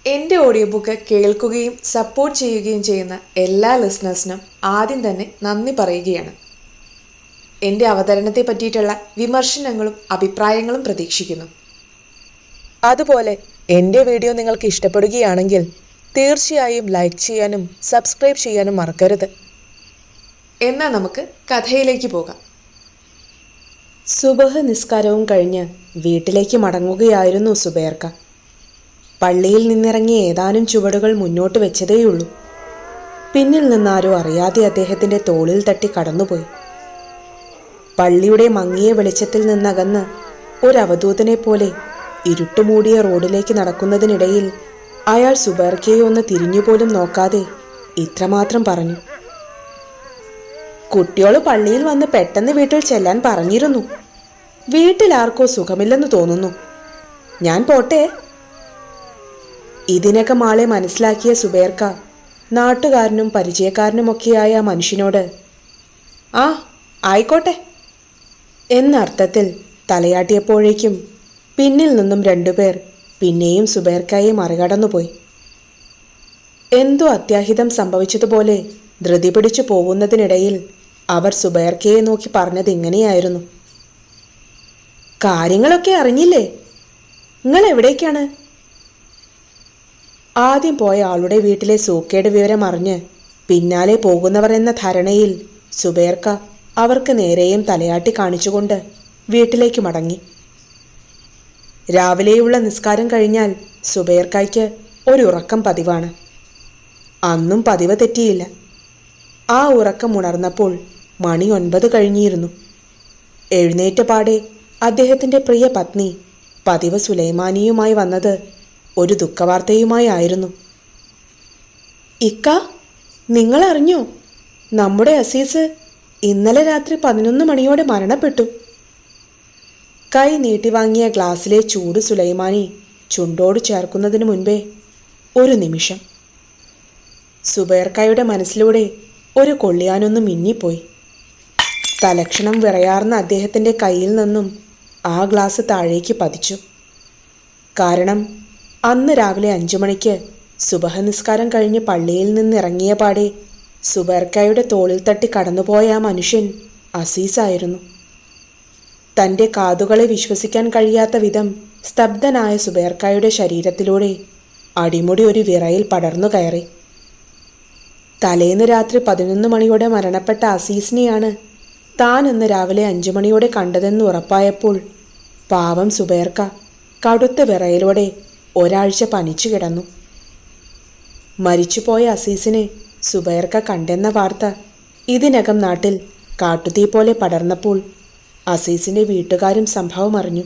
എൻ്റെ audio book കേൾക്കുകയും support ചെയ്യുകയും ചെയ്യുന്ന എല്ലാ ലിസണേഴ്സിനും ആദ്യം തന്നെ നന്ദി പറയുകയാണ്. എൻ്റെ അവതരണത്തെ പറ്റിയിട്ടുള്ള വിമർശനങ്ങളും അഭിപ്രായങ്ങളും പ്രതീക്ഷിക്കുന്നു. അതുപോലെ എൻ്റെ വീഡിയോ നിങ്ങൾക്ക് ഇഷ്ടപ്പെടുകയാണെങ്കിൽ തീർച്ചയായും ലൈക്ക് ചെയ്യാനും സബ്സ്ക്രൈബ് ചെയ്യാനും മറക്കരുത്. എന്നാൽ നമുക്ക് കഥയിലേക്ക് പോകാം. സുബഹ് നിസ്കാരവും കഴിഞ്ഞ് വീട്ടിലേക്ക് മടങ്ങുകയായിരുന്നു സുബൈർക്ക. പള്ളിയിൽ നിന്നിറങ്ങി ഏതാനും ചുവടുകൾ മുന്നോട്ട് വെച്ചതേയുള്ളൂ. പിന്നിൽ നിന്നാരോ അറിയാതെ അദ്ദേഹത്തിൻ്റെ തോളിൽ തട്ടി കടന്നുപോയി. പള്ളിയുടെ മങ്ങിയ വെളിച്ചത്തിൽ നിന്നകന്ന് ഒരവധൂതനെ പോലെ ഇരുട്ടുമൂടിയ റോഡിലേക്ക് നടക്കുന്നതിനിടയിൽ അയാൾ സുബൈർക്കയെ ഒന്ന് തിരിഞ്ഞുപോലും നോക്കാതെ ഇത്രമാത്രം പറഞ്ഞു: കുട്ടിയോള് പള്ളിയിൽ വന്ന് പെട്ടെന്ന് വീട്ടിൽ ചെല്ലാൻ പറഞ്ഞിരുന്നു. വീട്ടിൽ ആർക്കോ സുഖമില്ലെന്ന് തോന്നുന്നു. ഞാൻ പോട്ടെ. ഇതിനകം ആളെ മനസ്സിലാക്കിയ സുബൈർക്ക നാട്ടുകാരനും പരിചയക്കാരനുമൊക്കെയായ ആ മനുഷ്യനോട് "ആ, ആയിക്കോട്ടെ" എന്നർത്ഥത്തിൽ തലയാട്ടിയപ്പോഴേക്കും പിന്നിൽ നിന്നും രണ്ടുപേർ പിന്നെയും സുബൈർക്കയെ മറികടന്നുപോയി. എന്തോ അത്യാഹിതം സംഭവിച്ചതുപോലെ ധൃതി പിടിച്ചു പോകുന്നതിനിടയിൽ അവർ സുബൈർക്കയെ നോക്കി പറഞ്ഞത് ഇങ്ങനെയായിരുന്നു: "കാര്യങ്ങളൊക്കെ അറിഞ്ഞില്ലേ? നിങ്ങൾ എവിടേക്കാണ്?" ആദ്യം പോയ ആളുടെ വീട്ടിലെ സൂക്കേട് വിവരം അറിഞ്ഞ് പിന്നാലെ പോകുന്നവർ എന്ന ധാരണയിൽ സുബൈർക്ക അവർക്ക് നേരെയും തലയാട്ടി കാണിച്ചുകൊണ്ട് വീട്ടിലേക്ക് മടങ്ങി. രാവിലെയുള്ള നിസ്കാരം കഴിഞ്ഞാൽ സുബൈർക്കയ്ക്ക് ഒരു ഉറക്കം പതിവാണ്. അന്നും പതിവ് തെറ്റിയില്ല. ആ ഉറക്കം ഉണർന്നപ്പോൾ മണി 9 കഴിഞ്ഞിരുന്നു. എഴുന്നേറ്റ പാടെ അദ്ദേഹത്തിൻ്റെ പ്രിയ പത്നി പതിവ് സുലൈമാനിയുമായി വന്നത് ഒരു ദുഃഖവാർത്തയുമായി ആയിരുന്നു. "ഇക്ക, നിങ്ങൾ അറിഞ്ഞോ? നമ്മുടെ അസീസ് ഇന്നലെ രാത്രി 11 മണിയോടെ മരണപ്പെട്ടു." കൈ നീട്ടി വാങ്ങിയ ഗ്ലാസ്സിലെ ചൂട് സുലൈമാനി ചുണ്ടോട് ചേർക്കുന്നതിന് മുൻപേ ഒരു നിമിഷം സുബൈർക്കയുടെ മനസ്സിലൂടെ ഒരു കൊള്ളിയാനൊന്ന് മിന്നിപ്പോയി. തലക്ഷണം വിറയാർന്ന അദ്ദേഹത്തിൻ്റെ കയ്യിൽ നിന്നും ആ ഗ്ലാസ് താഴേക്ക് പതിച്ചു. കാരണം അന്ന് രാവിലെ 5 മണിക്ക് സുബഹ നിസ്കാരം കഴിഞ്ഞ് പള്ളിയിൽ നിന്നിറങ്ങിയ പാടെ സുബൈർക്കയുടെ തോളിൽ തട്ടി കടന്നുപോയ ആ മനുഷ്യൻ അസീസായിരുന്നു. തൻ്റെ കാതുകളെ വിശ്വസിക്കാൻ കഴിയാത്ത വിധം സ്തബ്ധനായ സുബൈർക്കയുടെ ശരീരത്തിലൂടെ അടിമുടി ഒരു വിറയിൽ പടർന്നു കയറി. തലേന്ന് രാത്രി 11 മണിയോടെ മരണപ്പെട്ട അസീസിനെയാണ് താൻ ഇന്ന് രാവിലെ 5 മണിയോടെ കണ്ടതെന്ന് ഉറപ്പായപ്പോൾ പാവം സുബൈർക്ക കടുത്ത വിറയിലൂടെ ഒരാഴ്ച പനിച്ചു കിടന്നു. മരിച്ചുപോയ അസീസിനെ സുബൈർക്ക കണ്ടെന്ന വാർത്ത ഇതിനകം നാട്ടിൽ കാട്ടുതീ പോലെ പടർന്നപ്പോൾ അസീസിൻ്റെ വീട്ടുകാരും സംഭവം അറിഞ്ഞു.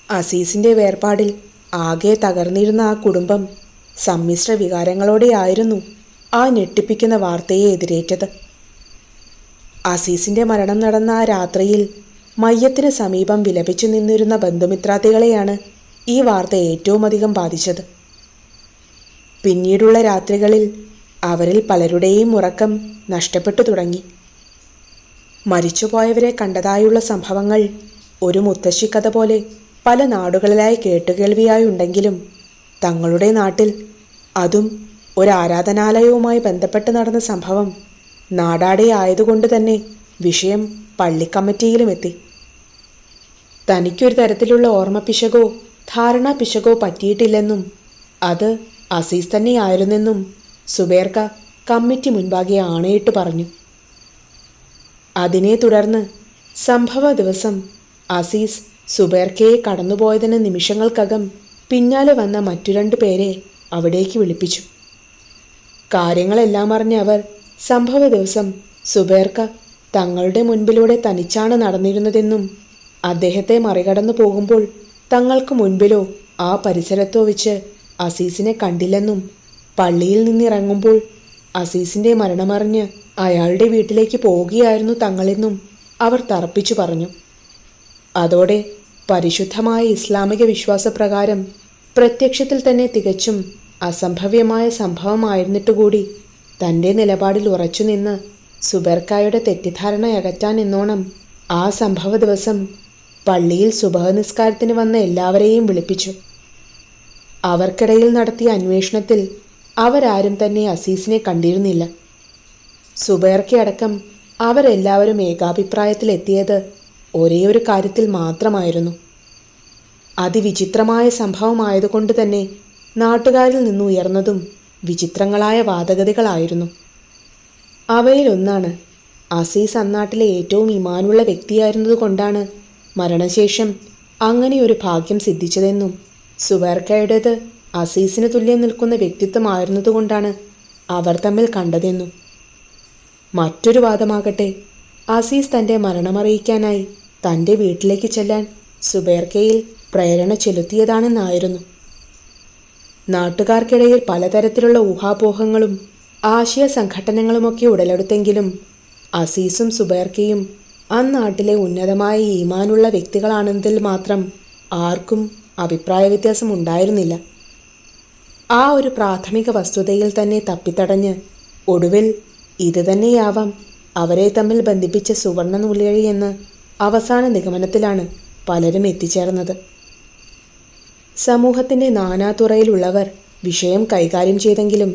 അസീസിൻ്റെ വേർപാടിൽ ആകെ തകർന്നിരുന്ന ആ കുടുംബം സമ്മിശ്ര വികാരങ്ങളോടെയായിരുന്നു ആ ഞെട്ടിപ്പിക്കുന്ന വാർത്തയെ എതിരേറ്റത്. അസീസിൻ്റെ മരണം നടന്ന ആ രാത്രിയിൽ മയ്യത്തിന് സമീപം വിലപിച്ചു നിന്നിരുന്ന ബന്ധുമിത്രാദികളെയാണ് ഈ വാർത്ത ഏറ്റവും അധികം ബാധിച്ചത്. പിന്നീടുള്ള രാത്രികളിൽ അവരിൽ പലരുടെയും ഉറക്കം നഷ്ടപ്പെട്ടു തുടങ്ങി. മരിച്ചുപോയവരെ കണ്ടതായുള്ള സംഭവങ്ങൾ ഒരു മുത്തശ്ശിക്കഥ പോലെ പല നാടുകളിലായി കേട്ടുകേൾവിയായുണ്ടെങ്കിലും തങ്ങളുടെ നാട്ടിൽ, അതും ഒരു ആരാധനാലയവുമായി ബന്ധപ്പെട്ട് നടന്ന സംഭവം നാടാടെ ആയതുകൊണ്ട് തന്നെ വിഷയം പള്ളിക്കമ്മിറ്റിയിലും എത്തി. തനിക്കൊരു തരത്തിലുള്ള ഓർമ്മപ്പിശകോ ധാരണാ പിശകോ പറ്റിയിട്ടില്ലെന്നും അത് അസീസ് തന്നെയായിരുന്നെന്നും സുബൈർക്ക കമ്മിറ്റി മുൻപാകെ ആണയിട്ട് പറഞ്ഞു. അതിനെ തുടർന്ന് സംഭവ ദിവസം അസീസ് സുബൈർക്കയെ കടന്നുപോയതിന് നിമിഷങ്ങൾക്കകം പിന്നാലെ വന്ന മറ്റു 2 പേരെ അവിടേക്ക് വിളിപ്പിച്ചു. കാര്യങ്ങളെല്ലാം അറിഞ്ഞ അവർ സംഭവ ദിവസം സുബൈർക്ക തങ്ങളുടെ മുൻപിലൂടെ തനിച്ചാണ് നടന്നിരുന്നതെന്നും അദ്ദേഹത്തെ മറികടന്നു പോകുമ്പോൾ തങ്ങൾക്ക് മുൻപിലോ ആ പരിസരത്തോ വെച്ച് അസീസിനെ കണ്ടില്ലെന്നും പള്ളിയിൽ നിന്നിറങ്ങുമ്പോൾ അസീസിൻ്റെ മരണമറിഞ്ഞ് അയാളുടെ വീട്ടിലേക്ക് പോവുകയായിരുന്നു തങ്ങളെന്നും അവർ തറപ്പിച്ചു പറഞ്ഞു. അതോടെ പരിശുദ്ധമായ ഇസ്ലാമിക വിശ്വാസപ്രകാരം പ്രത്യക്ഷത്തിൽ തന്നെ തികച്ചും അസംഭവ്യമായ സംഭവമായിരുന്നിട്ടുകൂടി തൻ്റെ നിലപാടിൽ ഉറച്ചുനിന്ന് സുബൈർക്കയുടെ തെറ്റിദ്ധാരണ അകറ്റാൻ എന്നോണം ആ സംഭവ ദിവസം പള്ളിയിൽ സുബഹ നിസ്കാരത്തിന് വന്ന എല്ലാവരെയും വിളിപ്പിച്ചു. അവർക്കിടയിൽ നടത്തിയ അന്വേഷണത്തിൽ അവരാരും തന്നെ അസീസിനെ കണ്ടിരുന്നില്ല. സുബൈർക്കയടക്കം അവരെല്ലാവരും ഏകാഭിപ്രായത്തിലെത്തിയത് ഒരേ ഒരു കാര്യത്തിൽ മാത്രമായിരുന്നു. അതിവിചിത്രമായ സംഭവമായതുകൊണ്ട് തന്നെ നാട്ടുകാരിൽ നിന്നുയർന്നതും വിചിത്രങ്ങളായ വാദഗതികളായിരുന്നു. അവയിലൊന്നാണ്, അസീസ് അന്നാട്ടിലെ ഏറ്റവും ഇമാനുള്ള വ്യക്തിയായിരുന്നതുകൊണ്ടാണ് മരണശേഷം അങ്ങനെയൊരു ഭാഗ്യം സിദ്ധിച്ചതെന്നും സുബൈർക്കയുടേത് അസീസിന് തുല്യം നിൽക്കുന്ന വ്യക്തിത്വമായിരുന്നതുകൊണ്ടാണ് അവർ തമ്മിൽ കണ്ടതെന്നും. മറ്റൊരു വാദമാകട്ടെ, അസീസ് തൻ്റെ മരണമറിയിക്കാനായി തൻ്റെ വീട്ടിലേക്ക് ചെല്ലാൻ സുബൈർക്കയിൽ പ്രേരണ ചെലുത്തിയതാണെന്നായിരുന്നു. നാട്ടുകാർക്കിടയിൽ പലതരത്തിലുള്ള ഊഹാപോഹങ്ങളും ആശയ സംഘടനകളുമൊക്കെ ഉടലെടുത്തെങ്കിലും അസീസും സുബൈർക്കയും അന്നാട്ടിലെ ഉന്നതമായ ഈമാനുള്ള വ്യക്തികളാണെന്നതിൽ മാത്രം ആർക്കും അഭിപ്രായ വ്യത്യാസം ഉണ്ടായിരുന്നില്ല. ആ ഒരു പ്രാഥമിക വസ്തുതയിൽ തന്നെ തപ്പിത്തടഞ്ഞ് ഒടുവിൽ ഇത് തന്നെയാവാം അവരെ തമ്മിൽ ബന്ധിപ്പിച്ച സുവർണ നൂലിഴി എന്ന അവസാന നിഗമനത്തിലാണ് പലരും എത്തിച്ചേർന്നത്. സമൂഹത്തിൻ്റെ നാനാതുറയിലുള്ളവർ വിഷയം കൈകാര്യം ചെയ്തെങ്കിലും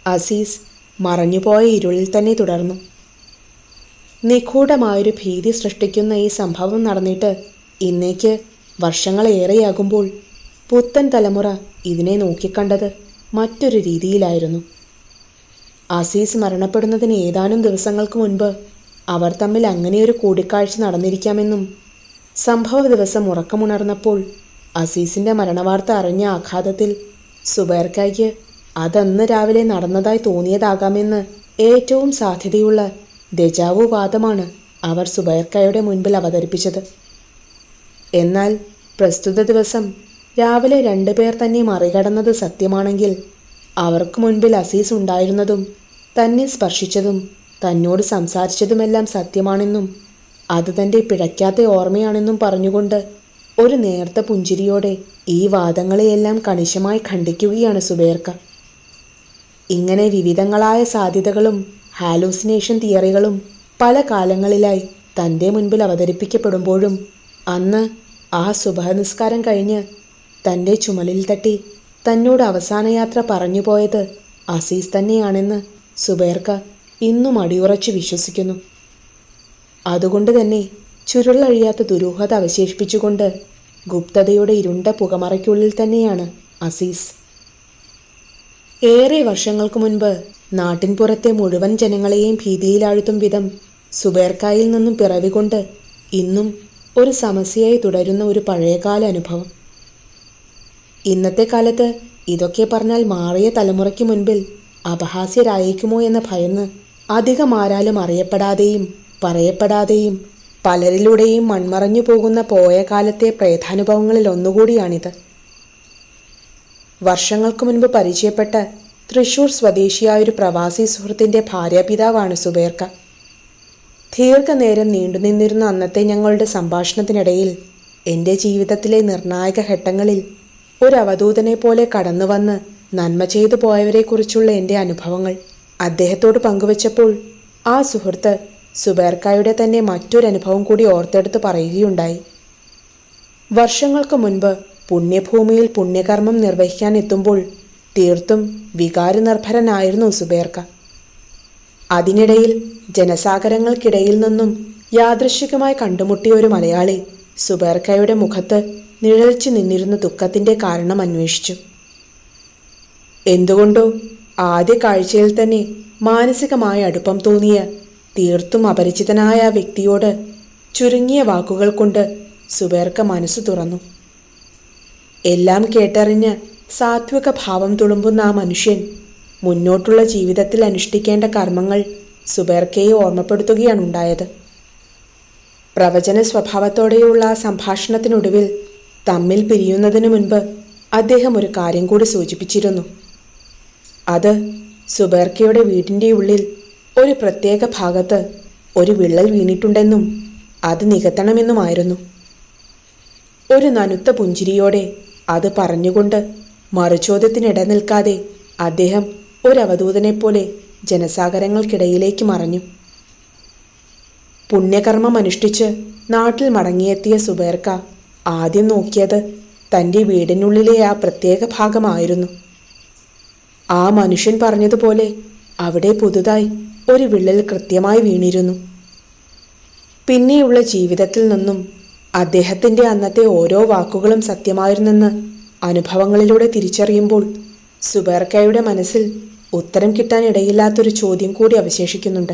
അസീസ് മറഞ്ഞുപോയ ഇരുളിൽ തന്നെ തുടർന്നു. നിഗൂഢമായൊരു ഭീതി സൃഷ്ടിക്കുന്ന ഈ സംഭവം നടന്നിട്ട് ഇന്നേക്ക് വർഷങ്ങളേറെയാകുമ്പോൾ പുത്തൻ തലമുറ ഇതിനെ നോക്കിക്കണ്ടത് മറ്റൊരു രീതിയിലായിരുന്നു. അസീസ് മരണപ്പെടുന്നതിന് ഏതാനും ദിവസങ്ങൾക്ക് മുൻപ് അവർ തമ്മിൽ അങ്ങനെയൊരു കൂടിക്കാഴ്ച നടന്നിരിക്കാമെന്നും സംഭവ ദിവസം ഉറക്കമുണർന്നപ്പോൾ അസീസിൻ്റെ മരണവാർത്ത അറിഞ്ഞ ആഘാതത്തിൽ സുബൈർക്കയ്ക്ക് അതന്ന് രാവിലെ നടന്നതായി തോന്നിയതാകാമെന്ന് ഏറ്റവും സാധ്യതയുള്ള ദെജാവു വാദമാണ് അവർ സുബൈർക്കയുടെ മുൻപിൽ അവതരിപ്പിച്ചത്. എന്നാൽ പ്രസ്തുത ദിവസം രാവിലെ 2 പേർ തന്നെ മറികടന്നത് സത്യമാണെങ്കിൽ അവർക്ക് മുൻപിൽ അസീസ് ഉണ്ടായിരുന്നതും തന്നെ സ്പർശിച്ചതും തന്നോട് സംസാരിച്ചതുമെല്ലാം സത്യമാണെന്നും അത് തൻ്റെ പിഴയ്ക്കാത്ത ഓർമ്മയാണെന്നും പറഞ്ഞുകൊണ്ട് ഒരു നേർത്ത പുഞ്ചിരിയോടെ ഈ വാദങ്ങളെയെല്ലാം കണിശമായി ഖണ്ഡിക്കുകയാണ് സുബൈർക്ക. ഇങ്ങനെ വിവിധങ്ങളായ സാധ്യതകളും ഹാലൂസിനേഷൻ തിയറികളും പല കാലങ്ങളിലായി തൻ്റെ മുൻപിൽ അവതരിപ്പിക്കപ്പെടുമ്പോഴും അന്ന് ആ സുബഹനിസ്കാരം കഴിഞ്ഞ് തൻ്റെ ചുമലിൽ തട്ടി തന്നോട് അവസാന യാത്ര പറഞ്ഞുപോയത് അസീസ് തന്നെയാണെന്ന് സുബൈർക്ക ഇന്നും അടിയുറച്ച് വിശ്വസിക്കുന്നു. അതുകൊണ്ട് തന്നെ ചുരുളഴിയാത്ത ദുരൂഹത അവശേഷിപ്പിച്ചുകൊണ്ട് ഗുപ്തതയുടെ ഇരുണ്ട പുകമറയ്ക്കുള്ളിൽ തന്നെയാണ് അസീസ്. ഏറെ വർഷങ്ങൾക്ക് മുൻപ് നാട്ടിൻപുറത്തെ മുഴുവൻ ജനങ്ങളെയും ഭീതിയിലാഴ്ത്തും വിധം സുബൈർക്കയിൽ നിന്നും പിറവികൊണ്ട് ഇന്നും ഒരു സമസ്യയായി തുടരുന്ന ഒരു പഴയകാല അനുഭവം. ഇന്നത്തെ കാലത്ത് ഇതൊക്കെ പറഞ്ഞാൽ മാറിയ തലമുറയ്ക്ക് മുൻപിൽ അപഹാസ്യരായേക്കുമോ എന്ന ഭയന്ന് അധികം ആരാലും അറിയപ്പെടാതെയും പറയപ്പെടാതെയും പലരിലൂടെയും മൺമറഞ്ഞു പോകുന്ന പോയ കാലത്തെ പ്രേതാനുഭവങ്ങളിൽ ഒന്നുകൂടിയാണിത്. വർഷങ്ങൾക്ക് മുൻപ് പരിചയപ്പെട്ട തൃശൂർ സ്വദേശിയായൊരു പ്രവാസി സുഹൃത്തിൻ്റെ ഭാര്യാപിതാവാണ് സുബൈർക്ക. ദീർഘനേരം നീണ്ടുനിന്നിരുന്ന അന്നത്തെ ഞങ്ങളുടെ സംഭാഷണത്തിനിടയിൽ എൻ്റെ ജീവിതത്തിലെ നിർണായക ഘട്ടങ്ങളിൽ ഒരു അവധൂതനെ പോലെ കടന്നുവന്ന് നന്മ ചെയ്തു പോയവരെക്കുറിച്ചുള്ള എൻ്റെ അനുഭവങ്ങൾ അദ്ദേഹത്തോട് പങ്കുവച്ചപ്പോൾ ആ സുഹൃത്ത് സുബൈർക്കയുടെ തന്നെ മറ്റൊരനുഭവം കൂടി ഓർത്തെടുത്ത് പറയുകയുണ്ടായി. വർഷങ്ങൾക്ക് മുൻപ് പുണ്യഭൂമിയിൽ പുണ്യകർമ്മം നിർവഹിക്കാൻ എത്തുമ്പോൾ തീർത്തും വികാരനിർഭരനായിരുന്നു സുബൈർക്ക. അതിനിടയിൽ ജനസാഗരങ്ങൾക്കിടയിൽ നിന്നും യാദൃശ്ചികമായി കണ്ടുമുട്ടിയ ഒരു മലയാളി സുബൈർക്കയുടെ മുഖത്ത് നിഴൽച്ചു നിന്നിരുന്ന ദുഃഖത്തിൻ്റെ കാരണം അന്വേഷിച്ചു. എന്തുകൊണ്ടോ ആദ്യ കാഴ്ചയിൽ തന്നെ മാനസികമായ അടുപ്പം തോന്നിയ തീർത്തും അപരിചിതനായ ആ വ്യക്തിയോട് ചുരുങ്ങിയ വാക്കുകൾ കൊണ്ട് സുബൈർക്ക മനസ്സു തുറന്നു. എല്ലാം കേട്ടറിഞ്ഞ് സാത്വിക ഭാവം തുളുമ്പുന്ന ആ മനുഷ്യൻ മുന്നോട്ടുള്ള ജീവിതത്തിൽ അനുഷ്ഠിക്കേണ്ട കർമ്മങ്ങൾ സുബൈർക്കയെ ഓർമ്മപ്പെടുത്തുകയാണ് ഉണ്ടായത്. പ്രവചന സ്വഭാവത്തോടെയുള്ള ആ സംഭാഷണത്തിനൊടുവിൽ തമ്മിൽ പിരിയുന്നതിനു മുൻപ് അദ്ദേഹം ഒരു കാര്യം കൂടി സൂചിപ്പിച്ചിരുന്നു. അത് സുബൈർക്കയുടെ വീടിൻ്റെ ഉള്ളിൽ ഒരു പ്രത്യേക ഭാഗത്ത് ഒരു വിള്ളൽ വീണിട്ടുണ്ടെന്നും അത് നികത്തണമെന്നുമായിരുന്നു. ഒരു നനുത്ത പുഞ്ചിരിയോടെ അത് പറഞ്ഞുകൊണ്ട് മറുചോദ്യത്തിനിട നിൽക്കാതെ അദ്ദേഹം ഒരവധൂതനെപ്പോലെ ജനസാഗരങ്ങൾക്കിടയിലേക്ക് മറഞ്ഞു. പുണ്യകർമ്മം അനുഷ്ഠിച്ച് നാട്ടിൽ മടങ്ങിയെത്തിയ സുബൈർക്ക ആദ്യം നോക്കിയത് തൻ്റെ വീടിനുള്ളിലെ ആ പ്രത്യേക ഭാഗമായിരുന്നു. ആ മനുഷ്യൻ പറഞ്ഞതുപോലെ അവിടെ പുതുതായി ഒരു വിള്ളൽ കൃത്യമായി വീണിരുന്നു. പിന്നെയുള്ള ജീവിതത്തിൽ നിന്നും അദ്ദേഹത്തിൻ്റെ അന്നത്തെ ഓരോ വാക്കുകളും സത്യമായിരുന്നെന്ന് അനുഭവങ്ങളിലൂടെ തിരിച്ചറിയുമ്പോൾ സുബൈർക്കയുടെ മനസ്സിൽ ഉത്തരം കിട്ടാനിടയില്ലാത്തൊരു ചോദ്യം കൂടി അവശേഷിക്കുന്നുണ്ട്.